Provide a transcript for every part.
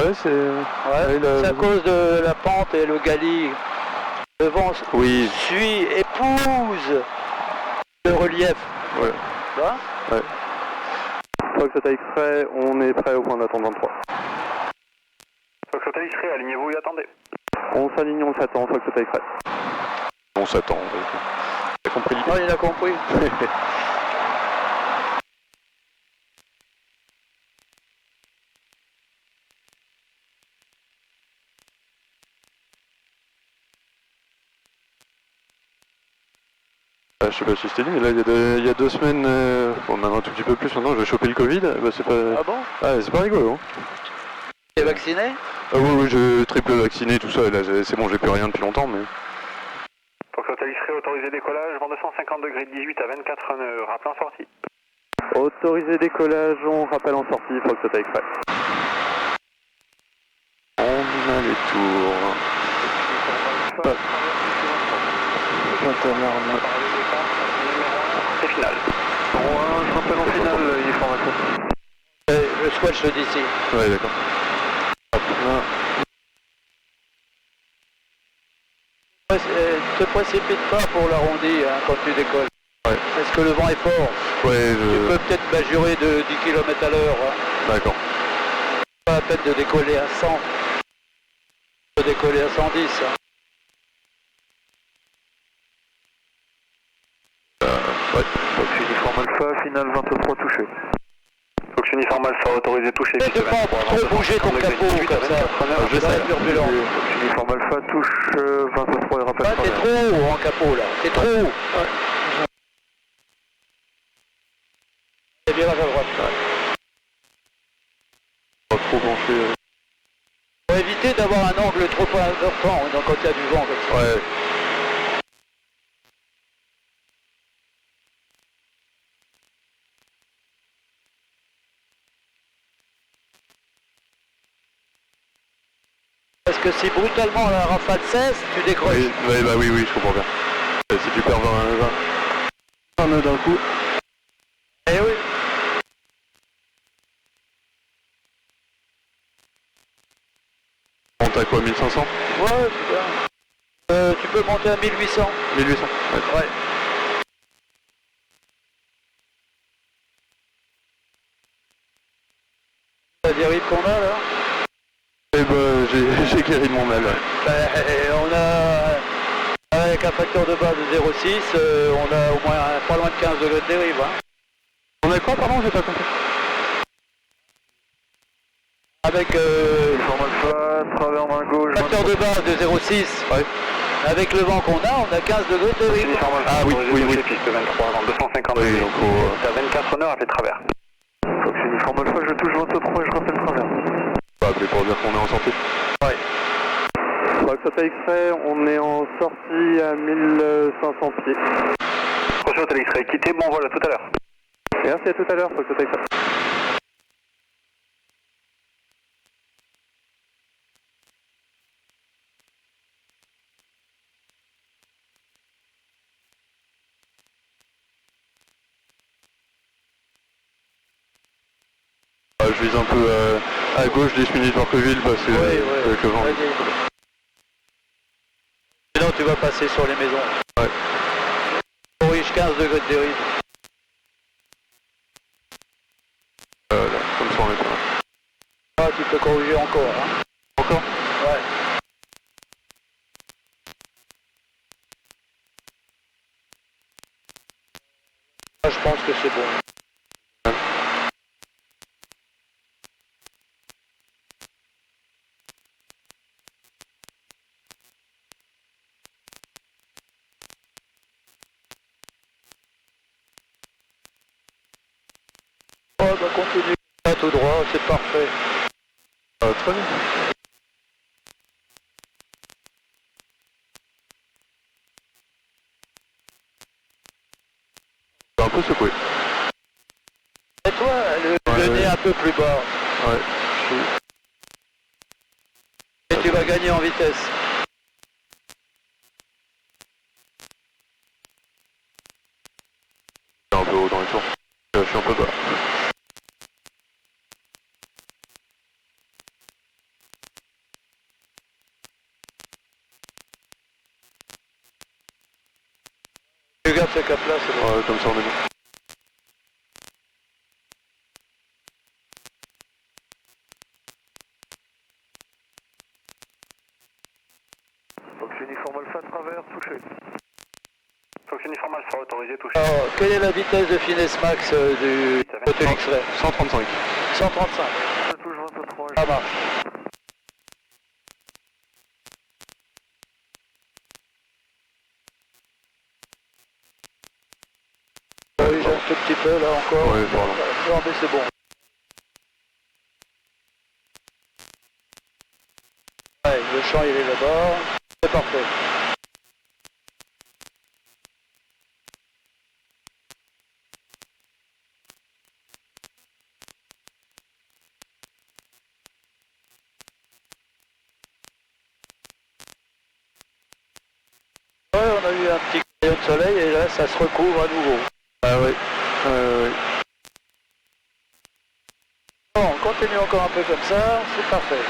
Ouais, c'est... Ouais, c'est à cause de la pente et le gali. Le vent suit, épouse le relief. Ouais. Tu vois? Ouais. Foxtrot X-Ray, on est prêt au point d'attente 23. Foxtrot X-Ray, alignez-vous et attendez. On s'aligne, on s'attend, Foxtrot X-Ray. On s'attend, t'as compris l'idée? Ouais, il a compris. Je sais pas si je t'ai dit, mais là il y a 2 semaines, bon même un tout petit peu plus maintenant, j'ai chopé le Covid, bah c'est pas... Ah bon? Ah c'est pas rigolo. Hein. T'es vacciné? Ah oui, je triple vacciné, tout ça, là c'est bon, j'ai plus rien depuis longtemps, mais... Foxtrot X-Ray, autorisé décollage, vent 250 degrés 18 à 24 nœuds, rappel en sortie. Autorisé décollage, on rappelle en sortie, Foxtrot X-Ray. On a les tours. C'est final. Je rappelle en finale, il est formation. Le squash d'ici. Ouais, d'accord. Hop, là. Te précipite pas pour l'arrondi hein, quand tu décolles. Ouais. Parce que le vent est fort. Ouais, Tu peux peut-être bajurer de 10 km à l'heure. Hein. D'accord. Pas la peine de décoller à 100. De décoller à 110. Hein. Ouais. Fox Uniforme Alpha, final 23 touché. Fox Uniforme Alpha, autorisé touché. Ne te pas trop bouger ton capot comme ça. Je sais. Turbulent. Fox Uniforme Alpha, touche 23 et rappel. T'es trop haut en capot là. T'es trop haut. Ouais. Et virage à droite. Ouais. Pas trop pencher. Pour éviter d'avoir un angle trop important quand il y a du vent comme ça. Ouais. Parce que si brutalement la rafale cesse, tu décroches. Oui, ouais, bah oui, je comprends bien. Si tu perds 20 nœuds d'un coup. Eh oui. On monte à quoi, 1500? Ouais, super. Tu peux monter à 1800. 1800, ouais. Ouais. La dérive qu'on a là? Eh ben, j'ai guéri de mon mal. On a, avec un facteur de base de 0,6, on a au moins pas loin de 15 degrés de dérive. Hein. On a quoi, pardon, j'ai pas compris. Avec travers main gauche. facteur de base de 0,6, ouais. Avec le vent qu'on a, on a 15 degrés de dérive. Ah oui, piste 23, dans 250 oui, donc t'as 24 nœuds, appelez travers. Fox Uniforme Alpha, je touche 23 et je rappelle travers. Bah, c'est pour dire qu'on est en sortie. Ouais. Foxtrot X-Ray, on est en sortie à 1500 pieds. Foxtrot X-Ray, quittez, bon vol, à tout à l'heure. Merci, à tout à l'heure, Foxtrot X-Ray. Je vise un peu à gauche 10 minutes Orqueville parce que avec le vent. Sinon tu vas passer sur les maisons. Ouais. Corrige 15 degrés de dérive. Là, comme ça on est pas là. Ah, tu peux corriger encore. Hein. Encore? Ouais. Là, je pense que c'est bon. Bah continue. Tout droit, c'est parfait. Très bien. Un peu secoué. Et toi, le nez un peu plus bas. Ouais. Et tu vas gagner en vitesse. Un peu haut dans les tours. Je suis un peu bas. ce cap-là, c'est bon. Ouais, comme ça on est bon. Fox Uniform Alpha, travers, touché. Fox Uniform Alpha, autorisé, touché. Alors, quelle est la vitesse de finesse max du Hotel X-Ray? 135. 135. Je touche 23. Ça marche. Oui, j'ai un tout petit peu là encore. Ouais, voilà. Non, mais c'est bon. Ouais, le champ il est là-bas. C'est parfait. Ouais, on a eu un petit rayon de soleil et là ça se recouvre à nouveau. Ah ouais. Bon, on continue encore un peu comme ça, c'est parfait.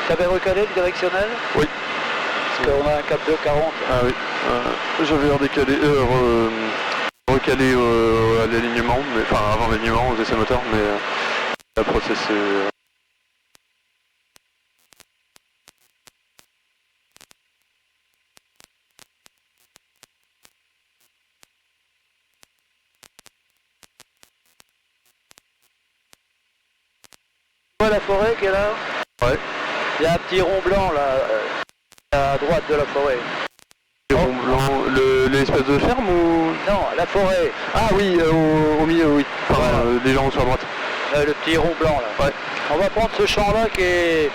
T'avais recalé le directionnel? Oui. Parce qu'on a un cap de 40. Ah oui. J'avais redécalé, recalé à l'alignement, mais enfin avant l'alignement aux essais moteurs, mais après c'est... Tu vois la forêt qui est là? Ouais. Il y a un petit rond blanc là, à droite de la forêt. Les ronds blancs, l'espèce de ferme ou... Non, la forêt. Ah oui, au milieu, oui. Enfin, Voilà. les gens sur la droite. Le petit rond blanc là. Ouais. On va prendre ce champ là qui est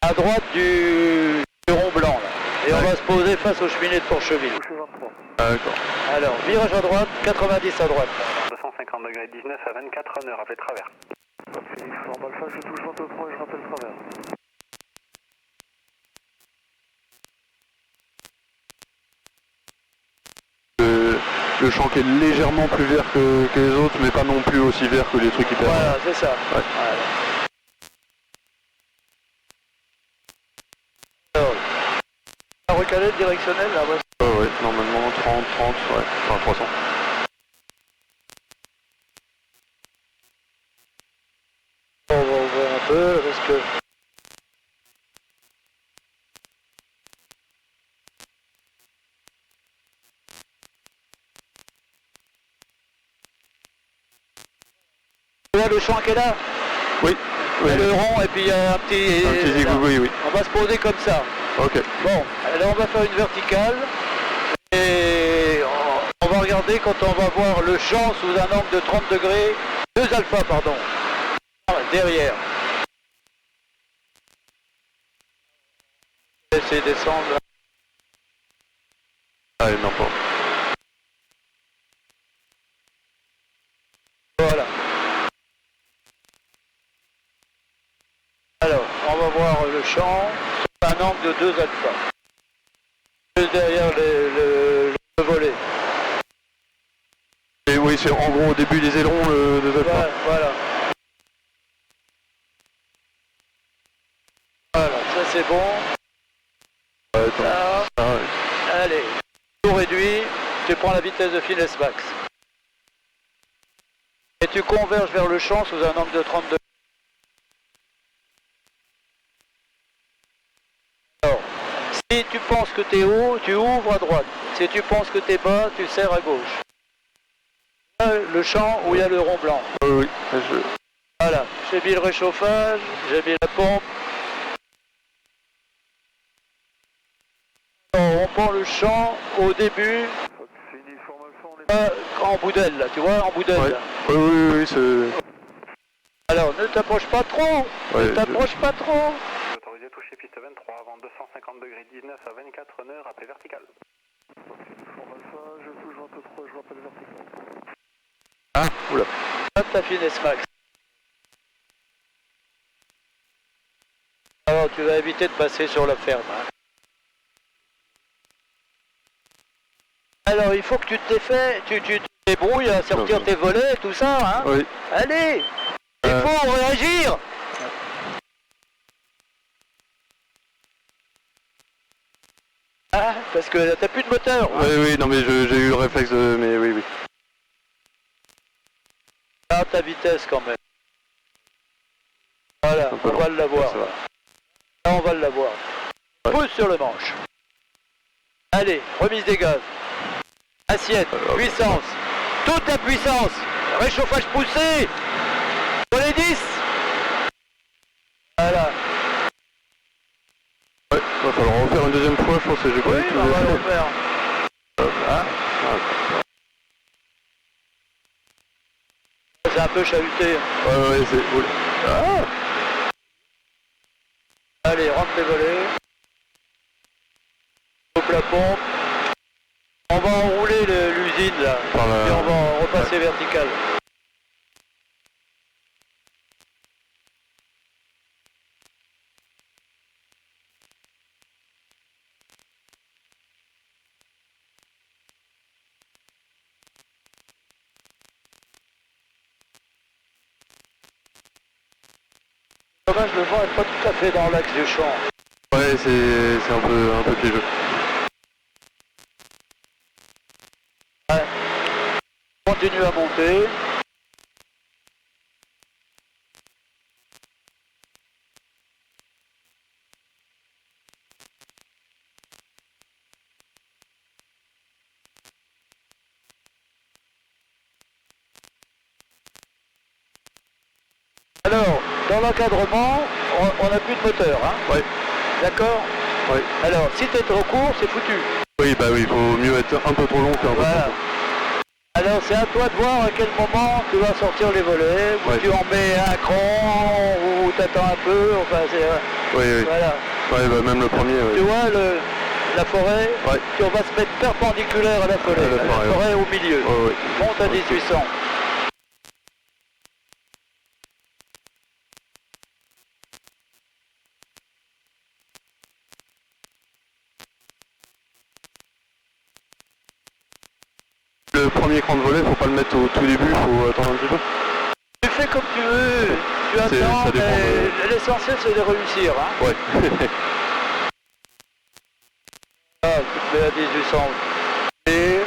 à droite du rond blanc là. Et on va se poser face aux cheminées de Porcheville. Touché 23. Ah d'accord. Alors, virage à droite, 90 à droite. 250 degrés 19 à 24 nœuds, rappelez travers. Fox Uniform Alpha, je touche 23 et je rappelle travers. Le champ qui est légèrement plus vert que les autres, mais pas non plus aussi vert que les trucs hyper... Voilà, c'est ça. Ouais. Voilà. Alors, on a recalé le directionnel là, ouais. Ouais, normalement 30, ouais, enfin 300. On va ouvrir un peu parce que... Là, le champ qui est là, Oui, il y a oui. le rond et puis il y a un petit... Un petit zigougoui, oui. On va se poser comme ça. Ok. Bon, alors on va faire une verticale et on va regarder quand on va voir le champ sous un angle de 30 degrés, 2 alpha pardon, derrière. Laissez descendre. Allez, non pas. Voilà. Alors, on va voir le champ sous un angle de 2 alpha. Juste derrière le volet. Et oui, c'est en gros au début des ailerons, de Voilà, voilà. Voilà, ça c'est bon. Ouais, Ça, ah, ouais. allez, tout réduit, tu prends la vitesse de finesse max. Et tu converges vers le champ sous un angle de 30 degrés. Alors, si tu penses que tu es haut, tu ouvres à droite. Si tu penses que tu es bas, tu serres à gauche. Là, le champ où il y a le rond blanc. Oui, Voilà, j'ai mis le réchauffage, j'ai mis la pompe. Alors, on prend le champ au début, Fox Uniform Alpha, on est... en boudelle là, tu vois, en boudelle ouais. là. Oui, c'est... Alors, ne t'approche pas trop, Ouais, ne t'approche pas trop. Autorisé, toucher piste 23 avant 250 degrés 19 à 24 nœuds, rappelez vertical. Fox Uniform Alpha, je touche 23 et je rappelle vertical. Ah, oula. Hop, ta finesse max. éviter de passer sur la ferme. Hein. Alors il faut que tu te débrouilles à sortir tes volets, tout ça. Hein. Oui. Allez, il faut réagir. Ah, parce que t'as plus de moteur. Hein. Oui, oui, non mais j'ai eu le réflexe de... Mais oui, oui. Ah, ta vitesse quand même. Voilà, on va l'avoir. Là, on va l'avoir. Ouais. Pousse sur le manche. Allez, remise des gaz. Assiette, puissance. Toute la puissance. Réchauffage poussé. Sur les 10. Voilà. Ouais, va falloir refaire une deuxième fois, je pense que j'ai pas oui, du tout on va le faire. Hein C'est un peu chahuté. Ouais, c'est... Ah. Allez, rentre les volets. Coupe la pompe. On va enrouler l'usine là. Et on va repasser vertical. Dommage, le vent n'est pas tout à fait dans l'axe du champ. Ouais, c'est un peu piégeux. Ouais. Continue à monter. Alors, dans l'encadrement, on n'a plus de moteur, hein? Oui. D'accord? Oui. Alors, si t'es trop court, c'est foutu. Oui, bah oui, il vaut mieux être un peu trop long qu'un peu voilà. trop court. Alors, c'est à toi de voir à quel moment tu vas sortir les volets, ou tu en mets un cran, ou t'attends un peu, enfin c'est... Oui, oui. Voilà. Ouais, bah même le premier, oui. Tu vois, la forêt, on va se mettre perpendiculaire à la forêt. La forêt au milieu. Monte à 1800. Le premier cran de volet, faut pas le mettre au tout début, faut attendre un petit peu. Tu fais comme tu veux, tu attends, mais l'essentiel c'est de réussir. Hein. Ouais. Ah, tu te mets à 1800. Et...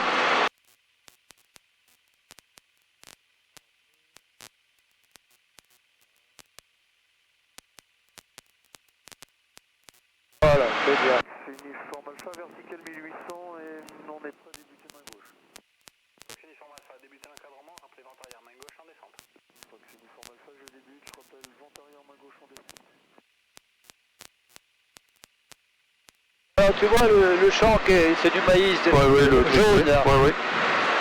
Voilà, c'est bien. Uniforme Alpha, vertical 1800 et on est prêt à débuter main gauche. Uniforme Alpha, débuter l'encadrement, rappelez vent arrière, main gauche en descente. Uniforme Alpha, je débute, je rappelle vent arrière, main gauche en descente. Alors tu vois le champ, c'est du maïs jaune. Ouais.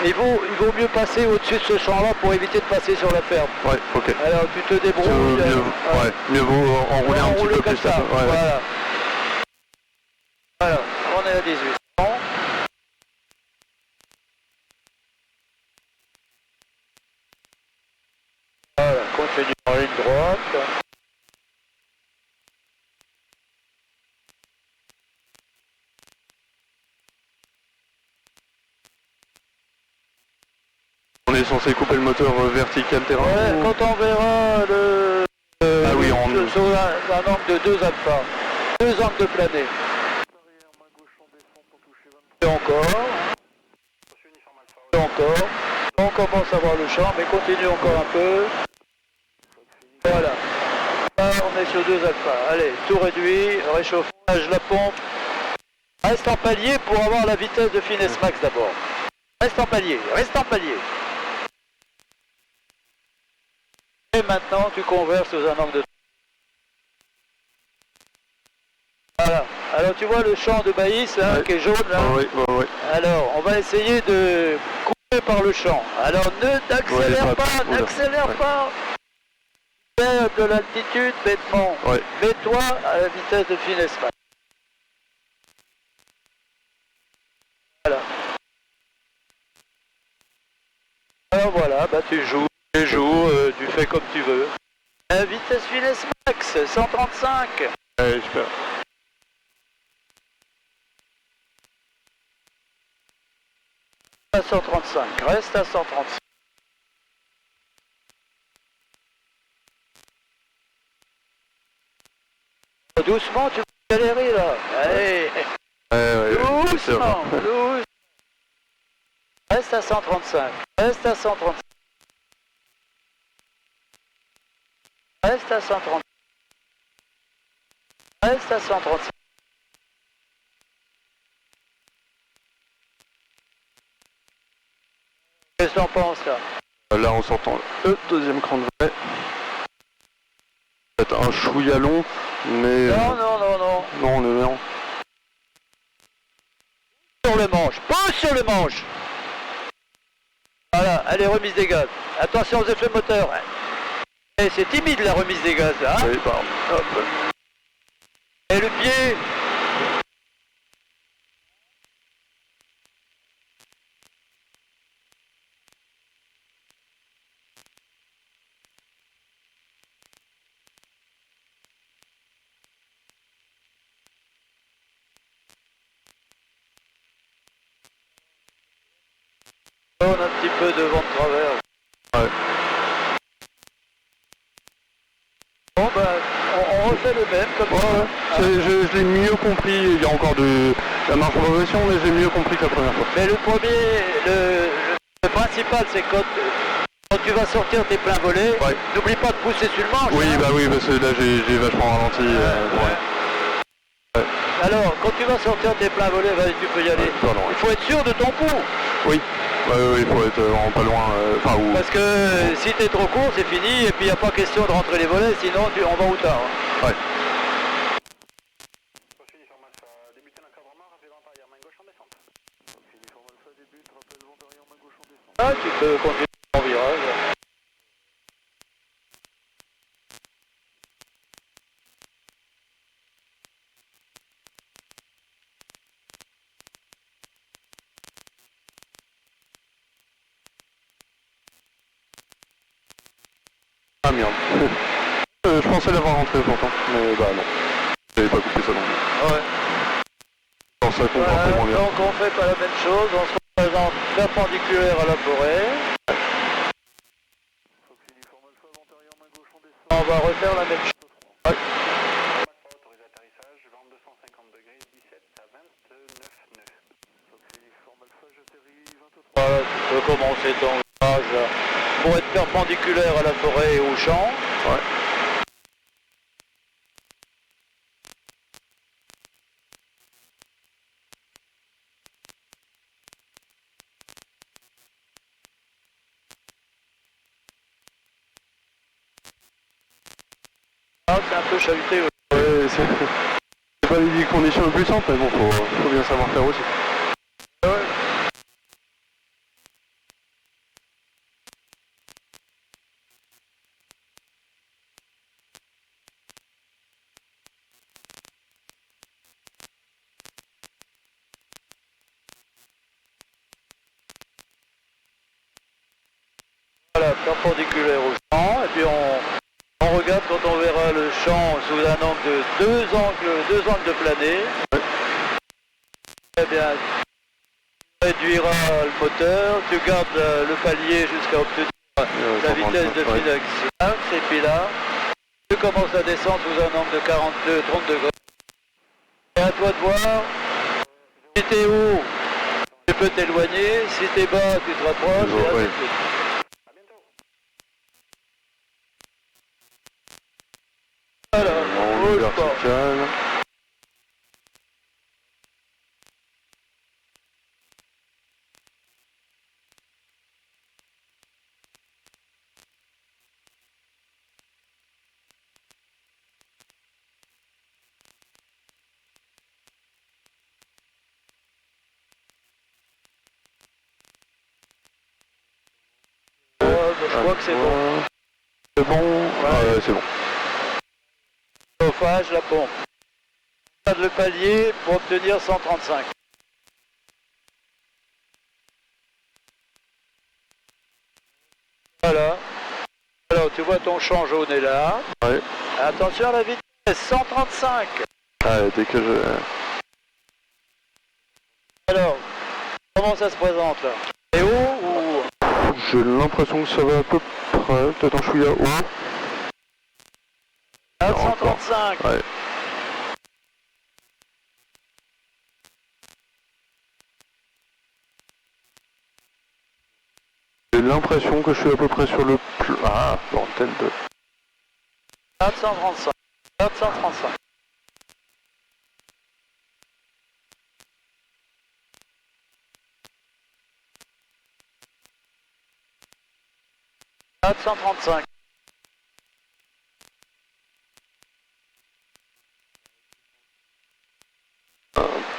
Il vaut mieux passer au-dessus de ce champ-là pour éviter de passer sur la ferme. Ouais, ok. Alors tu te débrouilles. Mieux vaut enrouler un petit peu plus ça. Voilà. Voilà, on est à 1800. Voilà, continue en ligne droite. On est censé couper le moteur vertical terrain. Ouais, quand on verra sur un angle de 2 alpha, 2 angles de plané. Et encore. Et encore. On commence à voir le champ, mais continue encore un peu. Voilà. Là, on est sur 2 alpha. Allez, tout réduit, réchauffage, la pompe. Reste en palier pour avoir la vitesse de finesse max d'abord. Reste en palier, reste en palier. Et maintenant, tu converses sous un angle de... Voilà. Alors, tu vois le champ de maïs, là, qui est jaune, là. Oui. Alors, on va essayer de couper par le champ. Alors, n'accélère pas, n'accélère pas. Perds de l'altitude, bêtement. Mets-toi à la vitesse de finesse max. Voilà. Alors voilà, bah tu joues, tu fais comme tu veux. Vitesse finesse max, 135. Super. À 135, reste à 135. Doucement, tu vas galérer là. Allez, doucement, doucement. Reste à 135, reste à 135. Reste à 135. Reste à 135. Qu'est-ce que t'en penses là? Là on s'entend le deuxième cran de valet. Peut-être un chouïa long, mais... Non. Non, on est bien. Sur le manche, pose sur le manche. Voilà, allez, remise des gaz. Attention aux effets moteurs. Et c'est timide la remise des gaz là. Hein? Oui, pardon. Hop. Et le pied. On a un petit peu de vent de travers. Ouais. Bon ben, on refait le même comme ça. Je l'ai mieux compris, il y a encore de la marge de progression, mais j'ai mieux compris que la première fois. Mais le le principal, c'est quand tu vas sortir tes pleins volets, Ouais. n'oublie pas de pousser sur le manche. Oui, hein. bah oui, parce que là j'ai vachement ralenti. Ouais. Alors, quand tu vas sortir tes pleins volets, vas-y, tu peux y aller. Pardon, Il faut être sûr de ton coup. oui. Oui, il faut être vraiment pas loin. Enfin, où... Parce que si t'es trop court, c'est fini, et puis il n'y a pas question de rentrer les volets, sinon on va au tard. Ouais. Uniforme Alpha, débutez l'encadrement, rappelez vent arrière, main gauche en descente. Uniforme Alpha débute, rappel vent arrière, main gauche en descente. Ah, tu peux conduire en virage. Ah merde. Je pensais l'avoir rentré pourtant, mais bah non. J'avais pas coupé ça non plus. Ouais. Dans ça qu'on Voilà, moins bien. donc on fait pas la même chose, on se présente perpendiculaire à la forêt. Uniforme Alpha, vent arrière, main gauche en descente. On va refaire la même chose. Ouais. Autorisé atterrissage, vent 250 degrés, 17 à 29 nœuds. Uniforme Alpha, j'atterris 23. Voilà, tu peux commencer ton virage pour être perpendiculaire à la forêt et au champ. Ouais. Ah, c'est un peu chahuté. Ouais. Ouais, c'est pas les conditions les plus simples, mais bon, faut bien savoir faire aussi. Voilà, perpendiculaire au champ, et puis on regarde quand on verra le champ sous un angle de deux angles de plané. Eh bien, tu réduiras le moteur, tu gardes le palier jusqu'à obtenir la vitesse de Finax, et puis là, tu commences à descendre sous un angle de 30 degrés. Et à toi de voir, si t'es haut, tu peux t'éloigner, si t'es bas, tu te rapproches, et ainsi de suite. Voilà, En bouge pas. vertical. Je crois que c'est bon. C'est bon. C'est bon. Chauffage, la pompe. Regarde le palier pour obtenir 135. Voilà. Alors tu vois ton champ jaune est là. Ouais. Attention à la vitesse, 135. Ah, dès que je... Alors, comment ça se présente là? Et haut ou... J'ai l'impression que ça va à peu près, peut-être un chouïa haut. 435. Ouais. J'ai l'impression que je suis à peu près sur le plan. Ah, l'antenne de... 435. 435. « 435.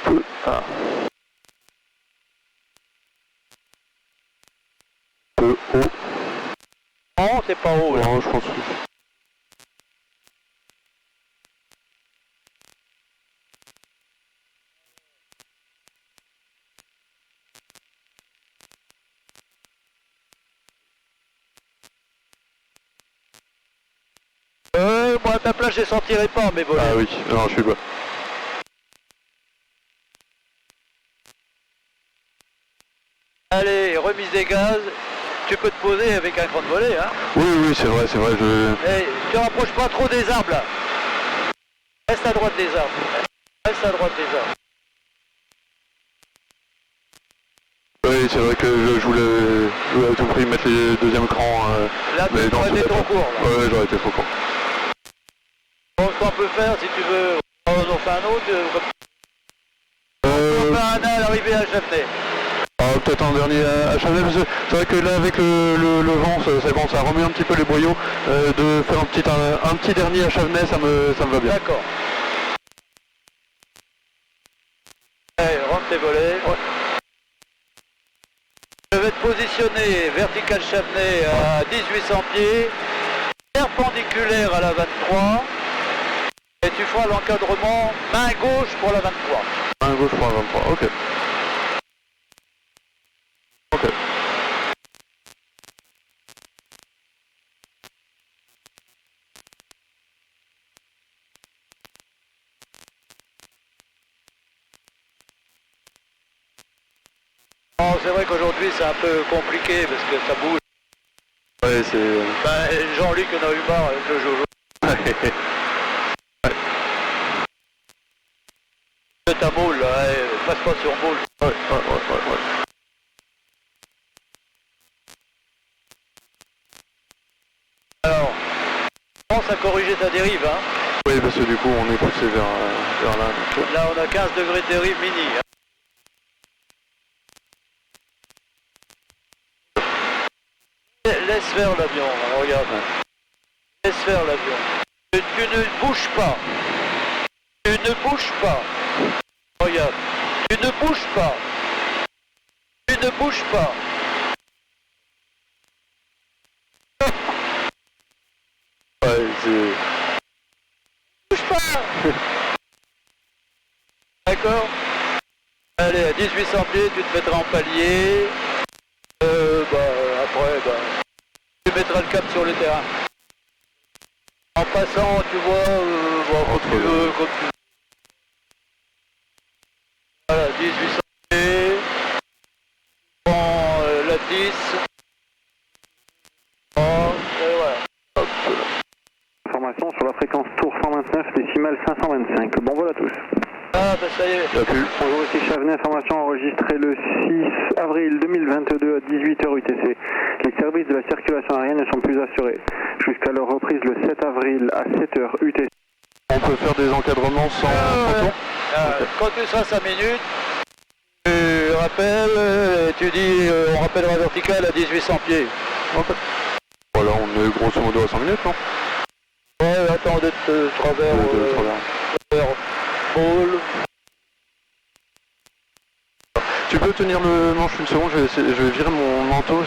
peu... Ah. Peu haut. Non, c'est pas haut là. Non, je pense que... Moi à ta place je les sentirai pas mes volets. Ah oui, non, je suis bas. Allez, remise des gaz, tu peux te poser avec un grand volet hein. Oui, oui, c'est vrai, je... Hey, tu rapproches pas trop des arbres là. Reste à droite des arbres. Reste à droite des arbres. Oui, c'est vrai que je voulais à tout prix mettre les deuxième cran. Là, tu aurais été trop court. Là. Ouais, j'aurais été trop court. Bon, ce qu'on peut faire, si tu veux, on en fait un autre. On fait un à l'arrivée à Châtenay. Peut-être un dernier à Châtenay, parce que c'est vrai que là, avec le vent, ça commence à remuer un petit peu les boyaux. De faire un petit dernier à Châtenay, ça me va bien. D'accord. Allez, rentre tes volets. Ouais. Je vais te positionner vertical Châtenay à 1800 pieds, perpendiculaire à la 23, et tu feras l'encadrement main gauche pour la 23. Main gauche pour la 23, ok. Ok. Bon, c'est vrai qu'aujourd'hui c'est un peu compliqué parce que ça bouge. Ouais, c'est... Ben, Jean-Luc en a eu marre avec le Jojo. C'est ta moule, là, passe pas sur moule. Ouais. Alors, pense à corriger ta dérive, hein. Oui, parce que du coup, on est poussé vers là. Donc... Là, on a 15 degrés de dérive mini. Hein. Laisse faire l'avion, regarde. Laisse faire l'avion. Tu ne bouges pas. Tu ne bouges pas. Regarde. Tu ne bouges pas. Tu ne bouges pas. Ouais, c'est... Bouge pas. D'accord. Allez, à 1800 pieds, tu te mettras en palier. Après, tu mettras le cap sur le terrain. En passant, tu vois, comme tu veux, comme tu veux. Voilà, 1800 pieds. Prends la 10. Et voilà. Hop. Information sur la fréquence tour 129 décimale 525. Bon vol à tous. Ah bah ça y est. Bonjour, ici Chavenay, information enregistrée le 6 avril 2022 à 18h UTC. Les services de la circulation aérienne ne sont plus assurés. Jusqu'à leur reprise le 7 avril à 7h UTC. On peut faire des encadrements sans photon. Quand tu seras 5 minutes, tu rappelles, tu dis on rappellera vertical à 1800 pieds. Okay. Voilà, on est grosso modo à 100 minutes, non? Ouais, attends d'être travers Paul. Tu peux tenir le manche une seconde, je vais virer mon manteau,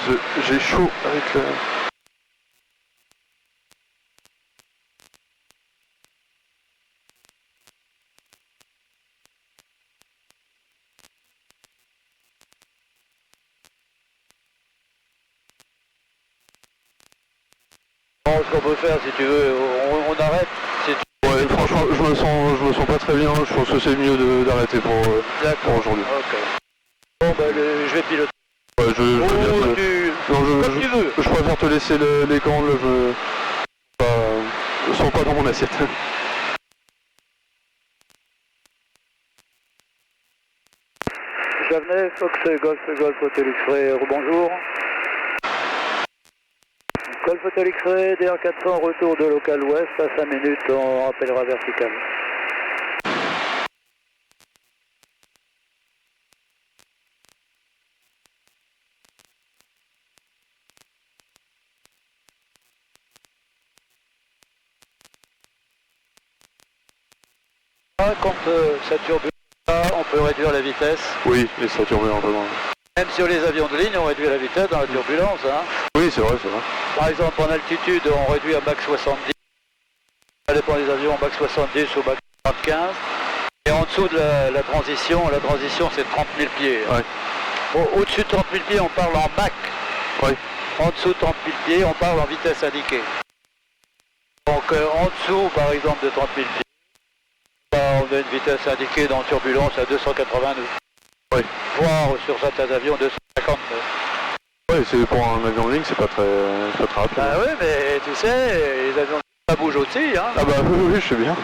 j'ai chaud avec le... Bon, ce qu'on peut faire si tu veux, on arrête. Si tu... Ouais, franchement, je me sens pas très bien, je pense que c'est mieux d'arrêter pour aujourd'hui. Ok. Bon, bah, je vais piloter. Ouais, je Je préfère te laisser les commandes, là, sont pas dans mon assiette. Javenet, Fox Golf Hotel X-Ray, rebonjour. Golf Hotel X-Ray, DR400, retour de local ouest, à 5 minutes, on rappellera vertical. Quand ça turbulence, on peut réduire la vitesse. Oui, et ça turbule un peu moins. Même sur les avions de ligne, on réduit la vitesse dans la turbulence. Hein. Oui, c'est vrai, c'est vrai. Par exemple, en altitude, on réduit à max 70. Ça dépend des avions, max 70 ou max 75. Et en dessous de la transition c'est 30 000 pieds. Ouais. Au-dessus de 30 000 pieds, on parle en Mach. Oui. En dessous de 30 000 pieds, on parle en vitesse indiquée. Donc en dessous, par exemple, de 30 000 pieds, on a une vitesse indiquée dans turbulence à 280 nœuds. Oui. Voire sur certains avions 250 nœuds. Oui, c'est pour un avion de ligne, c'est pas très rapide. Ah oui, mais tu sais, les avions de ligne, ça bouge aussi. Hein. Ah bah oui, je sais bien.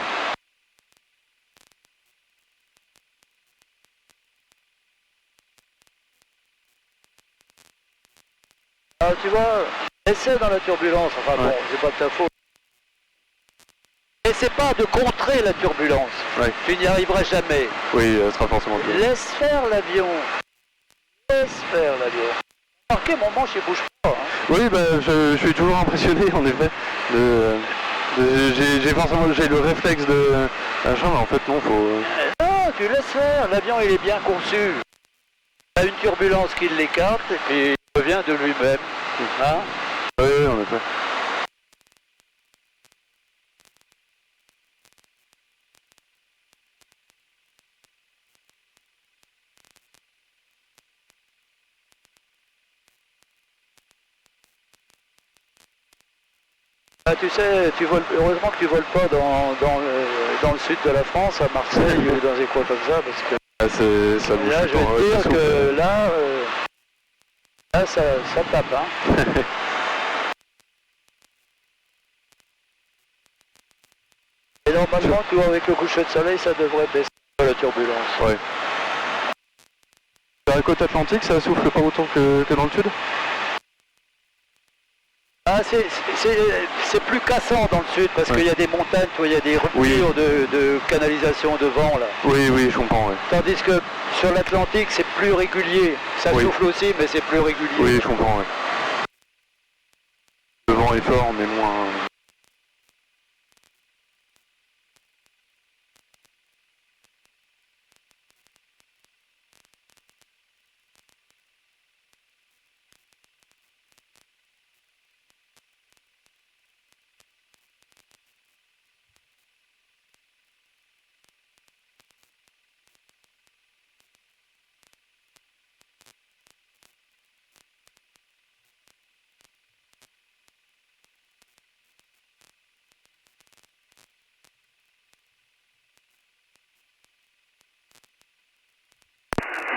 Ah, tu vois, essaie dans la turbulence, enfin bon, c'est pas de ta faute. Essaie pas de contrer la turbulence. Ouais. Tu n'y arriveras jamais. Oui, ça sera forcément plus. Laisse faire l'avion. Laisse faire l'avion. Remarquez, mon manche il bouge pas. Hein. Oui, bah, je suis toujours impressionné en effet. J'ai le réflexe de machin, mais en fait non, faut. Non, tu laisses faire. L'avion il est bien conçu. Il y a une turbulence qui l'écarte et puis il revient de lui-même. Hein. Oui, en effet. Ah, tu sais, heureusement que tu voles pas dans le sud de la France, à Marseille ou dans des coins comme ça, parce que Ah, ça bouge là, tout je le temps, vais te dire ça que là, ça tape. Hein. Et normalement, tu vois, avec le coucher de soleil, ça devrait baisser la turbulence. Ouais. Sur la côte atlantique, ça souffle pas autant que dans le sud? Ah, c'est plus cassant dans le sud parce qu'il y a des montagnes, il y a des ruptures de canalisation de vent là. Oui, oui, je comprends, ouais. Tandis que sur l'Atlantique, c'est plus régulier. Ça souffle aussi, mais c'est plus régulier. Oui, je comprends, ouais. Le vent est fort, mais moins.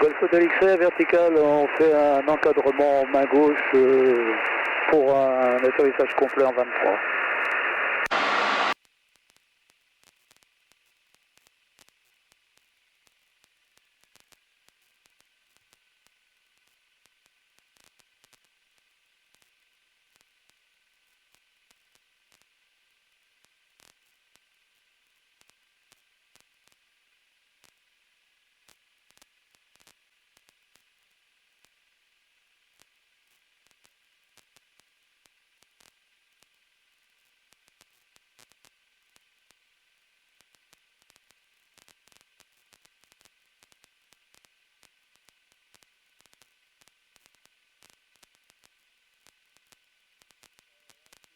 Golf Hotel X-Ray vertical, on fait un encadrement main gauche pour un atterrissage complet en 23.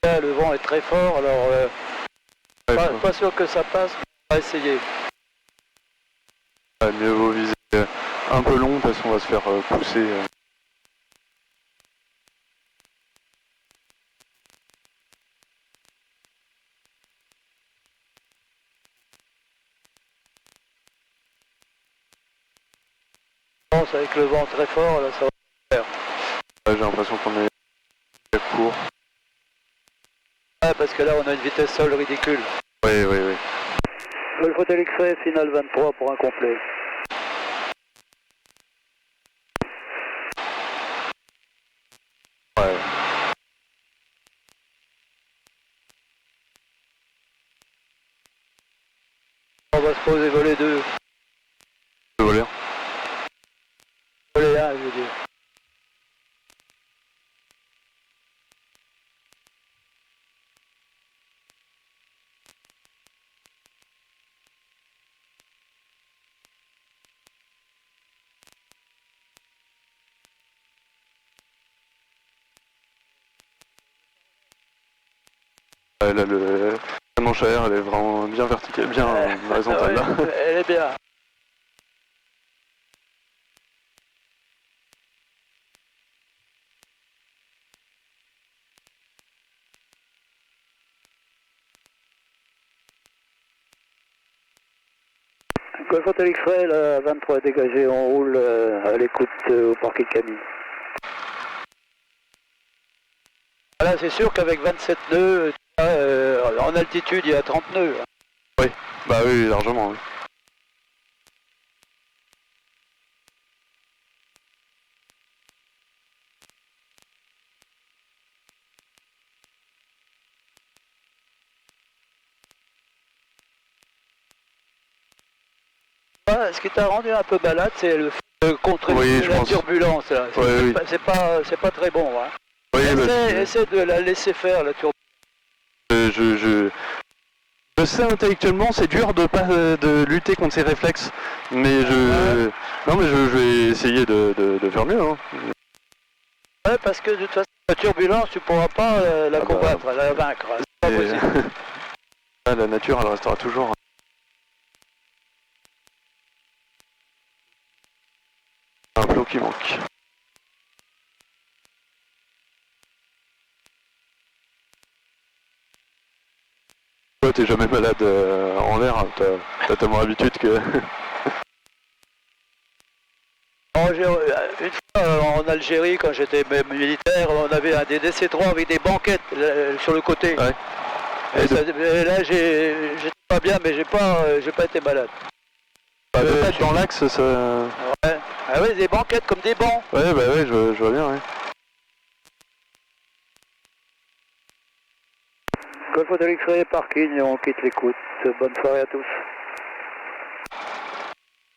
Là, le vent est très fort, alors pas sûr que ça passe, mais on va essayer. Mieux vaut viser un peu long parce qu'on va se faire pousser. Avec le vent très fort, là, ça va faire. J'ai l'impression qu'on est court. Ouais, parce que là on a une vitesse sol ridicule. Oui, oui, oui. Golf Hotel X-Ray, final 23 pour un complet. Ouais. On va se poser voler 2. Le voler. Voler 1, je veux dire. Là, la manche à air, elle est vraiment bien verticale, bien horizontale là. Ouais, elle est bien. Golf Hotel X-Ray, là, 23 dégagé, on roule à l'écoute au parquet Camille. Voilà, c'est sûr qu'avec 27 nœuds, en altitude, il y a 30 nœuds. Oui, bah oui, largement. Oui. Ce qui t'a rendu un peu malade, c'est le fait de contrer la turbulence. C'est pas très bon. Hein. Oui, essaie de la laisser faire, la turbulence. Je sais intellectuellement, c'est dur de lutter contre ces réflexes, mais non, mais je vais essayer de faire mieux. Hein. Ouais, parce que de toute façon, la turbulence, tu pourras pas la combattre, la vaincre. C'est pas possible. La nature, elle restera toujours. Un flot qui manque. Toi, t'es jamais malade en l'air, t'as tellement l'habitude que... Une fois en Algérie, quand j'étais militaire, on avait un des DC-3 avec des banquettes sur le côté. Ouais. Et là, j'étais pas bien, mais j'ai pas été malade. Pas être dans l'axe, ça... Ouais. Ah ouais, des banquettes comme des bancs. Ouais, bah ouais, je vois bien, ouais. Golf Hotel X-Ray, parking, et on quitte l'écoute. Bonne soirée à tous.